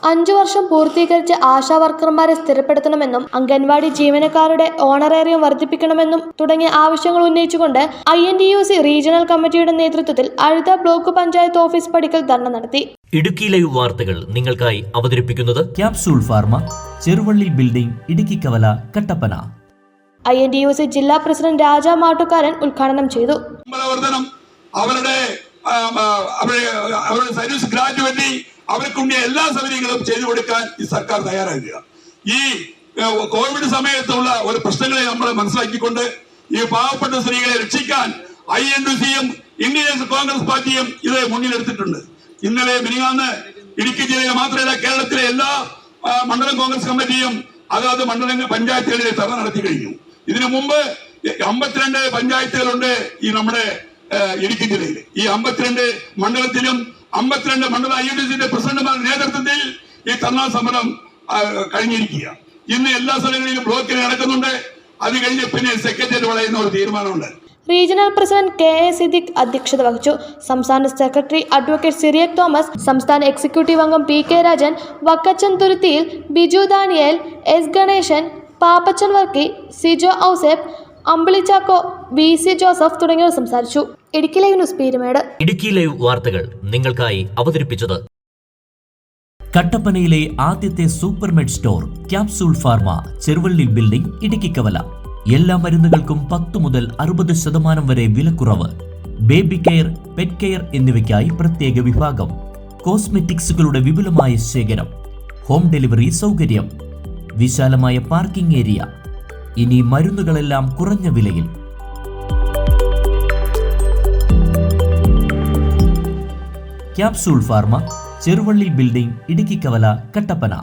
5 വർഷം പൂർത്തീകരിച്ച ആശാ വർക്കർമാരെ സ്ഥിരപ്പെടുത്തണമെന്നും അംഗൻവാടി ജീവനക്കാരുടെ ഓണറേറിയം വർദ്ധിപ്പിക്കണമെന്നും തുടങ്ങിയ ആവശ്യങ്ങൾ ഉന്നയിച്ചുകൊണ്ട് INTUC റീജിയണൽ കമ്മിറ്റിയുടെ നേതൃത്വത്തിൽ അഴുത ബ്ലോക്ക് പഞ്ചായത്ത് ഓഫീസ് പടിക്കൽ ധർണ നടത്തി. ഇടുക്കി ലൈവ് വാർത്തകൾ നിങ്ങൾക്കായി അവതരിപ്പിക്കുന്നത് capsule pharma, Cheruvally building, Idukki കവല, കട്ടപ്പന. INTUC ജില്ലാ പ്രസിഡന്റ് രാജ മാട്ടുകാരൻ ഉദ്ഘാടനം ചെയ്തു. അവരുടെ സർവീസ് ഗ്രാജുവേറ്റ് അവർക്കുണ്ട എല്ലാ സൗകര്യങ്ങളും ചെയ്തു കൊടുക്കാൻ ഈ സർക്കാർ തയ്യാറാകുക. ഈ കോവിഡ് സമയത്തുള്ള ഒരു പ്രശ്നങ്ങളെ നമ്മൾ മനസ്സിലാക്കിക്കൊണ്ട് ഈ പാവപ്പെട്ട സ്ത്രീകളെ രക്ഷിക്കാൻ INTUCയും ഇന്ത്യൻ നാഷണൽ കോൺഗ്രസ് പാർട്ടിയും ഇത് മുന്നിലെടുത്തിട്ടുണ്ട്. ഇന്നലെ മിനിങ്ങാന്ന് ഇടുക്കി ജില്ലയിൽ മാത്രമല്ല കേരളത്തിലെ എല്ലാ മണ്ഡലം കോൺഗ്രസ് കമ്മിറ്റിയും അതാത് മണ്ഡല പഞ്ചായത്തുകളിൽ ധർണ നടത്തി കഴിഞ്ഞു. ഇതിനു മുമ്പ് 52 പഞ്ചായത്തുകളുണ്ട് ഈ നമ്മുടെ ഇടുക്കി ജില്ലയിൽ. ഈ 52 മണ്ഡലത്തിലും 52 മണ്ഡല INTUCയുടെ പ്രസിഡന്റുമാരുടെ നേതൃത്വത്തിൽ ഈ ധർണാ സമരം കഴിഞ്ഞിരിക്കുക. ഇന്ന് എല്ലാ സ്ഥലങ്ങളിലും ബ്ലോക്കിൽ നടക്കുന്നുണ്ട്. അത് കഴിഞ്ഞ് പിന്നെ സെക്രട്ടേറിയറ്റ് വളയുന്ന ഒരു തീരുമാനമുണ്ട്. റീജിയണൽ പ്രസിഡന്റ് KA സിദ്ദിഖ് അധ്യക്ഷത വഹിച്ചു. സംസ്ഥാന സെക്രട്ടറി അഡ്വക്കേറ്റ് സിറിയക് തോമസ്, സംസ്ഥാന എക്സിക്യൂട്ടീവ് അംഗം PK Rajan, Vakkachan Thuruthiyil, Biju Daniel, S Ganesan, Pappachan Varkey, Sijo Ouseph, Ambili Chacko, VC Joseph തുടങ്ങിയവർ സംസാരിച്ചു. Idukki live news Peermade. Idukki live വാർത്തകൾ നിങ്ങൾക്കായി അവതരിപ്പിച്ചത് കട്ടപ്പനയിലെ ആദ്യത്തെ Supermed store capsule pharma, Cheruvally building, Idukki Kavala. എല്ലാ മരുന്നുകൾക്കും 10 മുതൽ 60% വരെ വിലക്കുറവ്. ബേബി കെയർ, പെറ്റ് കെയർ എന്നിവയ്ക്കായി പ്രത്യേക വിഭാഗം. കോസ്മെറ്റിക്സുകളുടെ വിപുലമായ ശേഖരം. ഹോം ഡെലിവറി സൗകര്യം. വിശാലമായ പാർക്കിംഗ് ഏരിയ. ഇനി മരുന്നുകളെല്ലാം കുറഞ്ഞ വിലയിൽ. Capsule pharma, Cheruvally building, Idukki കവല, കട്ടപ്പന.